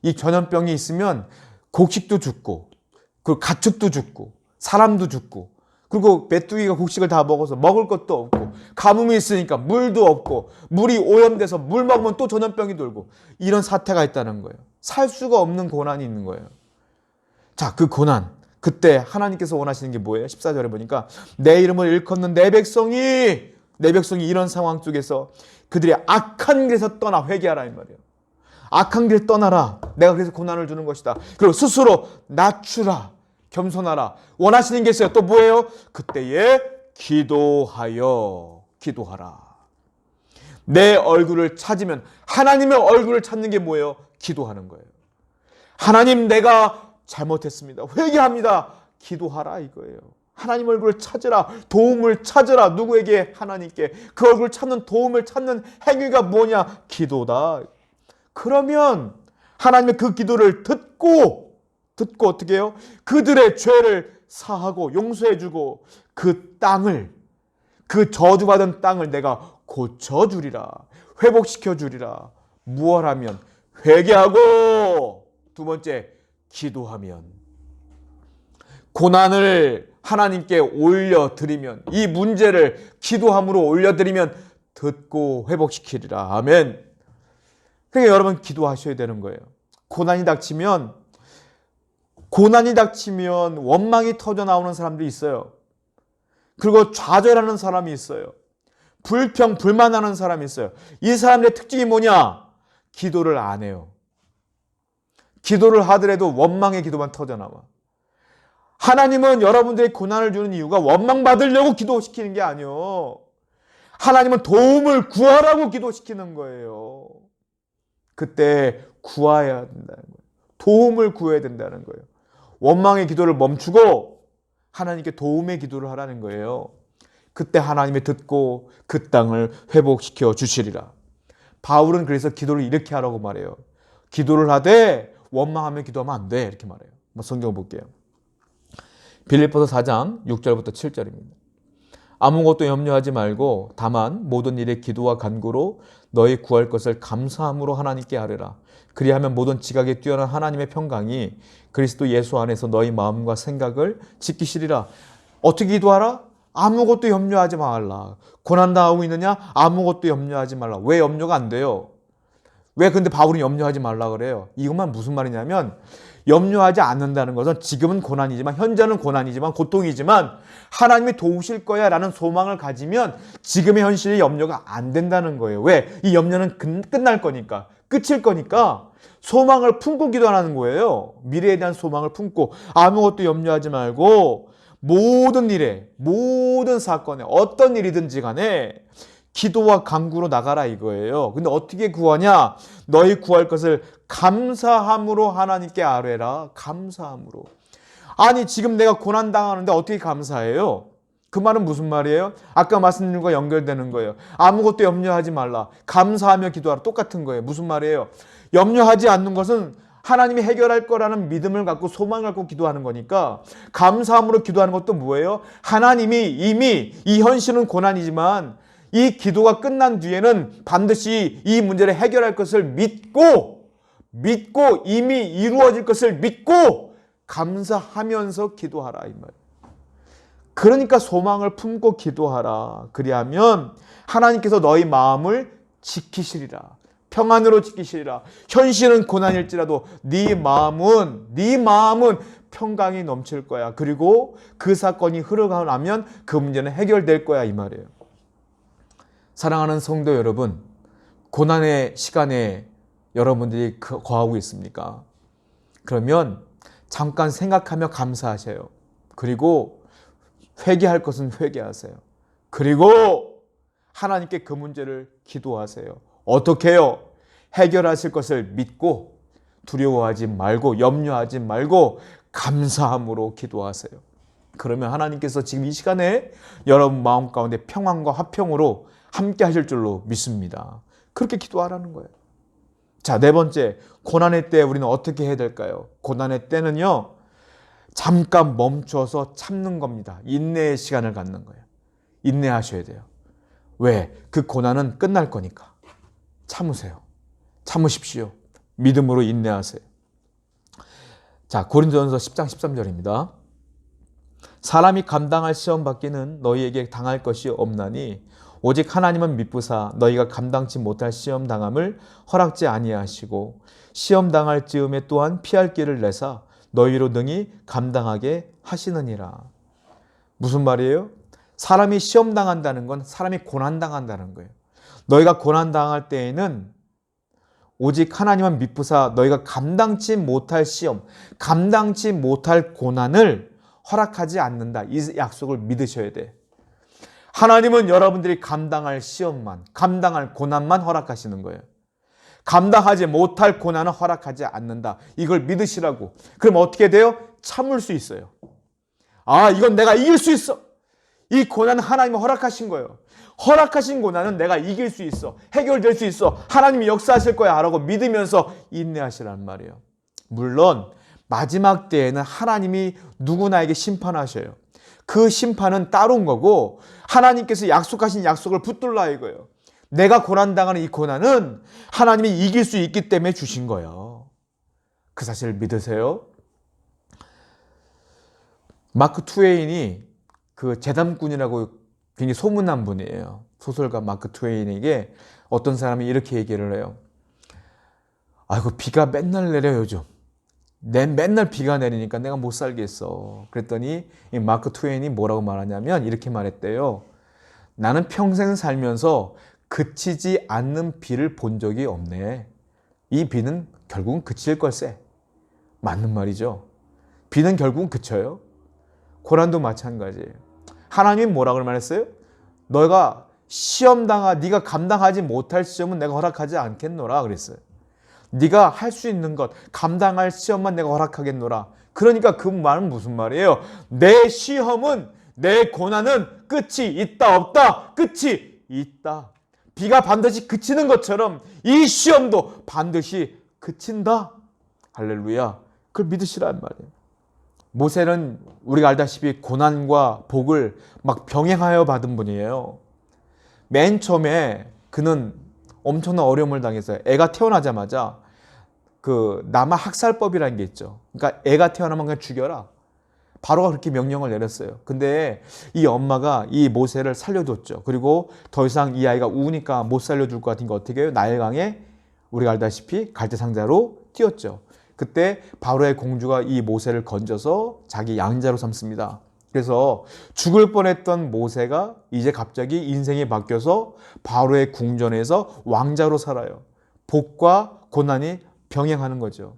이 전염병이 있으면 곡식도 죽고, 그리고 가축도 죽고, 사람도 죽고, 그리고 메뚜기가 곡식을 다 먹어서 먹을 것도 없고, 가뭄이 있으니까 물도 없고, 물이 오염돼서 물 먹으면 또 전염병이 돌고, 이런 사태가 있다는 거예요. 살 수가 없는 고난이 있는 거예요. 자, 그 고난, 그때 하나님께서 원하시는 게 뭐예요? 14절에 보니까 내 이름을 일컫는 내 백성이 이런 상황 속에서 그들의 악한 길에서 떠나 회개하라 이 말이에요. 악한 길 떠나라. 내가 그래서 고난을 주는 것이다. 그리고 스스로 낮추라. 겸손하라. 원하시는 게 있어요. 또 뭐예요? 그때에 기도하라. 내 얼굴을 찾으면, 하나님의 얼굴을 찾는 게 뭐예요? 기도하는 거예요. 하나님, 내가 잘못했습니다. 회개합니다. 기도하라 이거예요. 하나님 얼굴을 찾으라. 도움을 찾으라. 누구에게? 하나님께. 그 얼굴을 찾는, 도움을 찾는 행위가 뭐냐? 기도다. 그러면 하나님의 그 기도를 듣고 어떻게 해요? 그들의 죄를 사하고 용서해주고 그 땅을, 그 저주받은 땅을 내가 고쳐주리라. 회복시켜주리라. 무엇하면? 회개하고, 두 번째, 기도하면. 고난을 하나님께 올려드리면, 이 문제를 기도함으로 올려드리면 듣고 회복시키리라. 아멘. 그러니까 여러분 기도하셔야 되는 거예요. 고난이 닥치면 원망이 터져 나오는 사람들이 있어요. 그리고 좌절하는 사람이 있어요. 불만하는 사람이 있어요. 이 사람들의 특징이 뭐냐? 기도를 안 해요. 기도를 하더라도 원망의 기도만 터져 나와. 하나님은 여러분들의 고난을 주는 이유가 원망받으려고 기도시키는 게 아니에요. 하나님은 도움을 구하라고 기도시키는 거예요. 그때 구해야 된다는 거예요. 도움을 구해야 된다는 거예요. 원망의 기도를 멈추고 하나님께 도움의 기도를 하라는 거예요. 그때 하나님이 듣고 그 땅을 회복시켜 주시리라. 바울은 그래서 기도를 이렇게 하라고 말해요. 기도를 하되 원망하며 기도하면 안 돼. 이렇게 말해요. 성경 볼게요. 빌립보서 4장 6절부터 7절입니다. 아무것도 염려하지 말고 다만 모든 일에 기도와 간구로 너희 구할 것을 감사함으로 하나님께 아뢰라. 그리하면 모든 지각에 뛰어난 하나님의 평강이 그리스도 예수 안에서 너희 마음과 생각을 지키시리라. 어떻게 기도하라? 아무것도 염려하지 말라. 고난당하고 있느냐? 아무것도 염려하지 말라. 왜 염려가 안 돼요? 왜 근데 바울은 염려하지 말라 그래요? 이것만 무슨 말이냐면 염려하지 않는다는 것은 지금은 고난이지만, 현재는 고난이지만, 고통이지만 하나님이 도우실 거야 라는 소망을 가지면 지금의 현실이 염려가 안 된다는 거예요. 왜? 이 염려는 끝날 거니까, 끝일 거니까 소망을 품고 기도하는 거예요. 미래에 대한 소망을 품고 아무것도 염려하지 말고 모든 일에, 모든 사건에, 어떤 일이든지 간에 기도와 간구로 나가라 이거예요. 근데 어떻게 구하냐? 너희 구할 것을 감사함으로 하나님께 아뢰라. 감사함으로. 아니 지금 내가 고난당하는데 어떻게 감사해요? 그 말은 무슨 말이에요? 아까 말씀드린 것과 연결되는 거예요. 아무것도 염려하지 말라. 감사하며 기도하라. 똑같은 거예요. 무슨 말이에요? 염려하지 않는 것은 하나님이 해결할 거라는 믿음을 갖고 소망을 갖고 기도하는 거니까 감사함으로 기도하는 것도 뭐예요? 하나님이 이미 이 현실은 고난이지만 이 기도가 끝난 뒤에는 반드시 이 문제를 해결할 것을 믿고 이미 이루어질 것을 믿고 감사하면서 기도하라 이 말이에요. 그러니까 소망을 품고 기도하라. 그리하면 하나님께서 너희 마음을 지키시리라. 평안으로 지키시리라. 현실은 고난일지라도 네 마음은 평강이 넘칠 거야. 그리고 그 사건이 흐르고 나면 그 문제는 해결될 거야 이 말이에요. 사랑하는 성도 여러분, 고난의 시간에 여러분들이 거하고 있습니까? 그러면 잠깐 생각하며 감사하세요. 그리고 회개할 것은 회개하세요. 그리고 하나님께 그 문제를 기도하세요. 어떻게 해요? 해결하실 것을 믿고 두려워하지 말고 염려하지 말고 감사함으로 기도하세요. 그러면 하나님께서 지금 이 시간에 여러분 마음 가운데 평안과 화평으로 함께 하실 줄로 믿습니다. 그렇게 기도하라는 거예요. 자, 네 번째, 고난의 때 우리는 어떻게 해야 될까요? 고난의 때는요, 잠깐 멈춰서 참는 겁니다. 인내의 시간을 갖는 거예요. 인내하셔야 돼요. 왜? 그 고난은 끝날 거니까. 참으세요. 참으십시오. 믿음으로 인내하세요. 자, 고린도전서 10장 13절입니다. 사람이 감당할 시험 받기는 너희에게 당할 것이 없나니 오직 하나님은 미쁘사 너희가 감당치 못할 시험 당함을 허락지 아니하시고 시험 당할 즈음에 또한 피할 길을 내사 너희로 능히 감당하게 하시느니라. 무슨 말이에요? 사람이 시험 당한다는 건 사람이 고난 당한다는 거예요. 너희가 고난 당할 때에는 오직 하나님은 미쁘사 너희가 감당치 못할 시험, 감당치 못할 고난을 허락하지 않는다. 이 약속을 믿으셔야 돼. 하나님은 여러분들이 감당할 시험만, 감당할 고난만 허락하시는 거예요. 감당하지 못할 고난은 허락하지 않는다. 이걸 믿으시라고. 그럼 어떻게 돼요? 참을 수 있어요. 아, 이건 내가 이길 수 있어. 이 고난은 하나님이 허락하신 거예요. 허락하신 고난은 내가 이길 수 있어. 해결될 수 있어. 하나님이 역사하실 거야 라고 믿으면서 인내하시라는 말이에요. 물론 마지막 때에는 하나님이 누구나에게 심판하셔요. 그 심판은 따로인 거고 하나님께서 약속하신 약속을 붙들라 이거예요. 내가 고난당하는 이 고난은 하나님이 이길 수 있기 때문에 주신 거예요. 그 사실을 믿으세요? 마크 트웨인이 그 재담꾼이라고 굉장히 소문난 분이에요. 소설가 마크 트웨인에게 어떤 사람이 이렇게 얘기를 해요. 아이고 비가 맨날 내려 요즘. 맨날 비가 내리니까 내가 못 살겠어. 그랬더니 이 마크 트웨인이 뭐라고 말하냐면 이렇게 말했대요. 나는 평생 살면서 그치지 않는 비를 본 적이 없네. 이 비는 결국은 그칠 걸세. 맞는 말이죠. 비는 결국은 그쳐요. 고난도 마찬가지예요. 하나님이 뭐라고 말했어요? 너가 네가 감당하지 못할 시험은 내가 허락하지 않겠노라 그랬어요. 네가 할 수 있는 것, 감당할 시험만 내가 허락하겠노라. 그러니까 그 말은 무슨 말이에요? 내 시험은, 내 고난은 끝이 있다 없다? 끝이 있다. 비가 반드시 그치는 것처럼 이 시험도 반드시 그친다. 할렐루야. 그걸 믿으시란 말이에요. 모세는 우리가 알다시피 고난과 복을 막 병행하여 받은 분이에요. 맨 처음에 그는 엄청난 어려움을 당했어요. 애가 태어나자마자 그 남아 학살법이라는 게 있죠. 그러니까 애가 태어나면 그냥 죽여라. 바로가 그렇게 명령을 내렸어요. 근데 이 엄마가 이 모세를 살려줬죠. 그리고 더 이상 이 아이가 우니까 못 살려줄 것 같으니까 어떻게 해요? 나일강에 우리가 알다시피 갈대상자로 띄었죠. 그때 바로의 공주가 이 모세를 건져서 자기 양자로 삼습니다. 그래서 죽을 뻔했던 모세가 이제 갑자기 인생이 바뀌어서 바로의 궁전에서 왕자로 살아요. 복과 고난이 병행하는 거죠.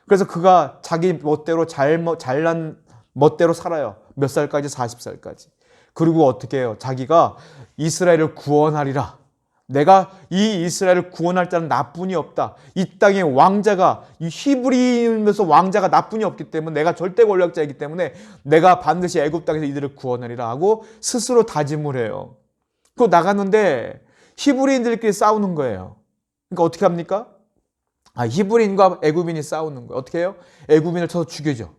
그래서 그가 자기 멋대로 잘난 멋대로 살아요. 몇 살까지? 40살까지. 그리고 어떻게 해요? 자기가 이스라엘을 구원하리라. 내가 이 이스라엘을 구원할 자는 나뿐이 없다. 이 땅에 왕자가, 이 히브리인이면서 왕자가 나뿐이 없기 때문에 내가 절대 권력자이기 때문에 내가 반드시 애굽 땅에서 이들을 구원하리라 하고 스스로 다짐을 해요. 그거 나갔는데 히브리인들끼리 싸우는 거예요. 그러니까 어떻게 합니까? 히브리인과 애굽인이 싸우는 거예요. 어떻게 해요? 애굽인을 쳐서 죽여줘.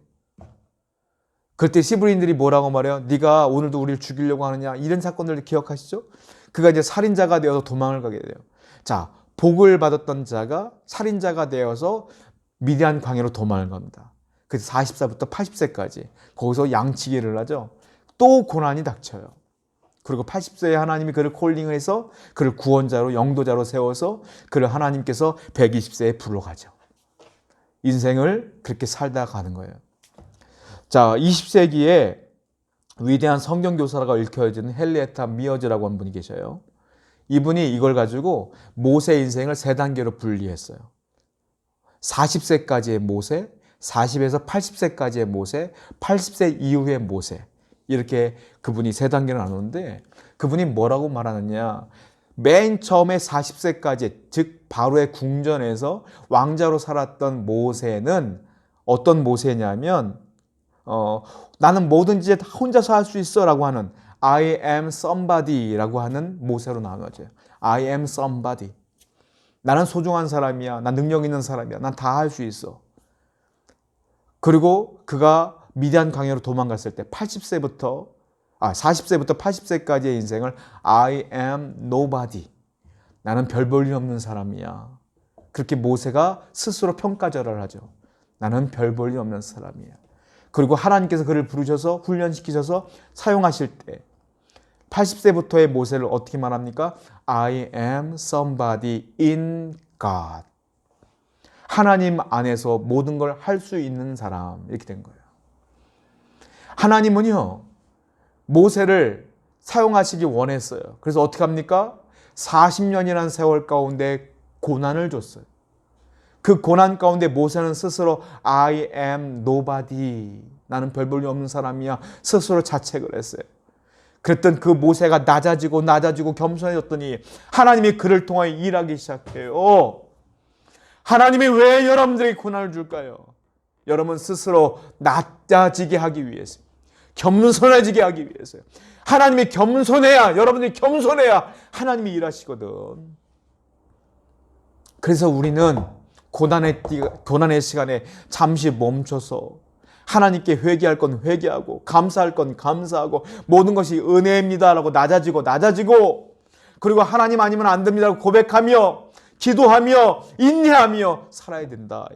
그때 히브리인들이 뭐라고 말해요? 네가 오늘도 우리를 죽이려고 하느냐? 이런 사건들을 기억하시죠? 그가 이제 살인자가 되어서 도망을 가게 돼요. 자, 복을 받았던 자가 살인자가 되어서 미디안 광야로 도망을 갑니다. 그래서 40살부터 80세까지 거기서 양치기를 하죠. 또 고난이 닥쳐요. 그리고 80세에 하나님이 그를 콜링을 해서 그를 구원자로 영도자로 세워서 그를 하나님께서 120세에 불러가죠. 인생을 그렇게 살다 가는 거예요. 자, 20세기에 위대한 성경교사라고 일컬어지는 헨리에타 미어즈라고 하는 분이 계셔요. 이분이 이걸 가지고 모세 인생을 세 단계로 분리했어요. 40세까지의 모세, 40에서 80세까지의 모세, 80세 이후의 모세. 이렇게 그분이 세 단계로 나누는데 그분이 뭐라고 말하느냐. 맨 처음에 40세까지, 즉 바로의 궁전에서 왕자로 살았던 모세는 어떤 모세냐면 나는 뭐든지 혼자서 할 수 있어 라고 하는 I am somebody 라고 하는 모세로 나눠져요. I am somebody. 나는 소중한 사람이야. 난 능력 있는 사람이야. 난 다 할 수 있어. 그리고 그가 미디안 광야로 도망갔을 때 40세부터 80세까지의 인생을 I am nobody. 나는 별 볼 일 없는 사람이야. 그렇게 모세가 스스로 평가절하를 하죠. 나는 별 볼 일 없는 사람이야. 그리고 하나님께서 그를 부르셔서 훈련시키셔서 사용하실 때 80세부터의 모세를 어떻게 말합니까? I am somebody in God. 하나님 안에서 모든 걸 할 수 있는 사람. 이렇게 된 거예요. 하나님은요, 모세를 사용하시기 원했어요. 그래서 어떻게 합니까? 40년이라는 세월 가운데 고난을 줬어요. 그 고난 가운데 모세는 스스로 I am nobody. 나는 별 볼 일 없는 사람이야. 스스로 자책을 했어요. 그랬던 그 모세가 낮아지고 겸손해졌더니 하나님이 그를 통하여 일하기 시작해요. 하나님이 왜 여러분들에게 고난을 줄까요? 여러분 스스로 낮아지게 하기 위해서, 겸손해지게 하기 위해서요. 하나님이 겸손해야, 여러분들이 겸손해야 하나님이 일하시거든. 그래서 우리는 고난의 시간에 잠시 멈춰서 하나님께 회개할 건 회개하고 감사할 건 감사하고 모든 것이 은혜입니다라고 낮아지고 그리고 하나님 아니면 안 됩니다라고 고백하며 기도하며 인내하며 살아야 된다.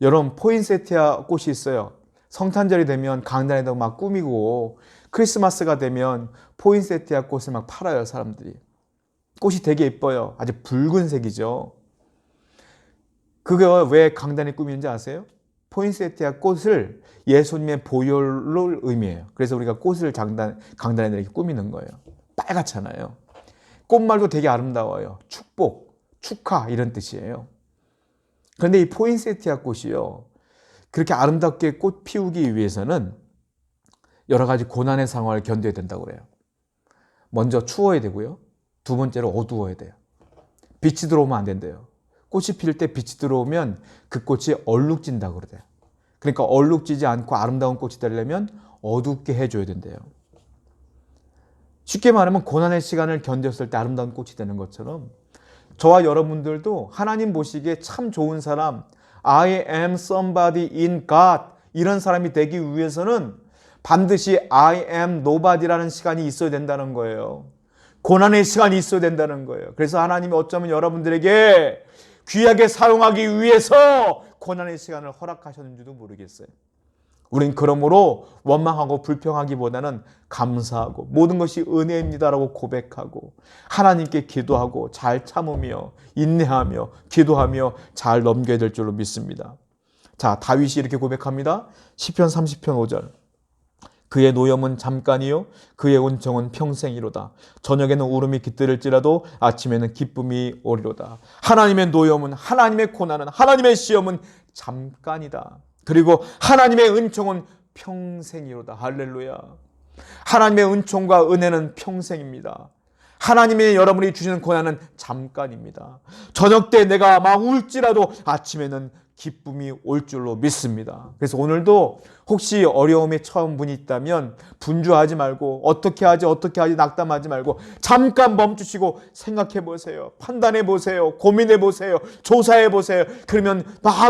여러분 포인세티아 꽃이 있어요. 성탄절이 되면 강단에다 막 꾸미고 크리스마스가 되면 포인세티아 꽃을 막 팔아요. 사람들이. 꽃이 되게 예뻐요. 아주 붉은색이죠. 그거 왜 강단에 꾸미는지 아세요? 포인세티아 꽃을 예수님의 보혈을 의미해요. 그래서 우리가 꽃을 강단에 이렇게 꾸미는 거예요. 빨갛잖아요. 꽃말도 되게 아름다워요. 축복, 축하 이런 뜻이에요. 그런데 이 포인세티아 꽃이요. 그렇게 아름답게 꽃 피우기 위해서는 여러 가지 고난의 상황을 견뎌야 된다고 그래요. 먼저 추워야 되고요. 두 번째로 어두워야 돼요. 빛이 들어오면 안 된대요. 꽃이 필 때 빛이 들어오면 그 꽃이 얼룩진다고 그래요. 그러니까 얼룩지지 않고 아름다운 꽃이 되려면 어둡게 해줘야 된대요. 쉽게 말하면 고난의 시간을 견뎠을 때 아름다운 꽃이 되는 것처럼 저와 여러분들도 하나님 보시기에 참 좋은 사람, I am somebody in God, 이런 사람이 되기 위해서는 반드시 I am nobody라는 시간이 있어야 된다는 거예요. 고난의 시간이 있어야 된다는 거예요. 그래서 하나님이 어쩌면 여러분들에게 귀하게 사용하기 위해서 고난의 시간을 허락하셨는지도 모르겠어요. 우린 그러므로 원망하고 불평하기보다는 감사하고 모든 것이 은혜입니다라고 고백하고 하나님께 기도하고 잘 참으며 인내하며 기도하며 잘 넘겨야 될 줄로 믿습니다. 자, 다윗이 이렇게 고백합니다. 시편 30편 5절. 그의 노염은 잠깐이요 그의 온청은 평생이로다. 저녁에는 울음이 깃들을지라도 아침에는 기쁨이 오리로다. 하나님의 노염은, 하나님의 고난은, 하나님의 시험은 잠깐이다. 그리고 하나님의 은총은 평생이로다. 할렐루야. 하나님의 은총과 은혜는 평생입니다. 하나님의 여러분이 주시는 고난은 잠깐입니다. 저녁 때 내가 막 울지라도 아침에는 기쁨이 올 줄로 믿습니다. 그래서 오늘도 혹시 어려움에 처한 분이 있다면 분주하지 말고 어떻게 하지 낙담하지 말고 잠깐 멈추시고 생각해 보세요. 판단해 보세요. 고민해 보세요. 조사해 보세요. 그러면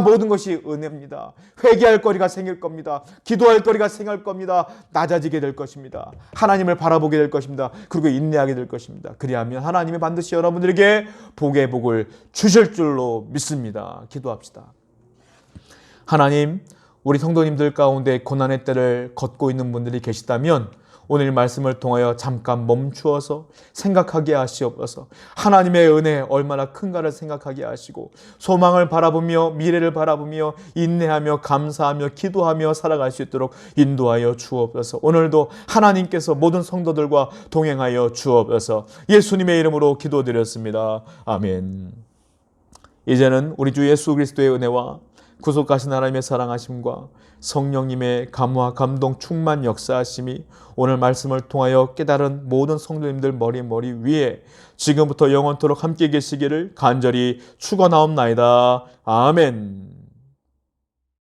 모든 것이 은혜입니다. 회개할 거리가 생길 겁니다. 기도할 거리가 생길 겁니다. 낮아지게 될 것입니다. 하나님을 바라보게 될 것입니다. 그리고 인내하게 될 것입니다. 그리하면 하나님이 반드시 여러분들에게 복의 복을 주실 줄로 믿습니다. 기도합시다. 하나님, 우리 성도님들 가운데 고난의 때를 걷고 있는 분들이 계시다면 오늘 말씀을 통하여 잠깐 멈추어서 생각하게 하시옵소서. 하나님의 은혜 얼마나 큰가를 생각하게 하시고 소망을 바라보며 미래를 바라보며 인내하며 감사하며 기도하며 살아갈 수 있도록 인도하여 주옵소서. 오늘도 하나님께서 모든 성도들과 동행하여 주옵소서. 예수님의 이름으로 기도드렸습니다. 아멘. 이제는 우리 주 예수 그리스도의 은혜와 구속하신 하나님의 사랑하심과 성령님의 감화 감동 충만 역사하심이 오늘 말씀을 통하여 깨달은 모든 성도님들 머리 위에 지금부터 영원토록 함께 계시기를 간절히 축원하옵나이다. 아멘.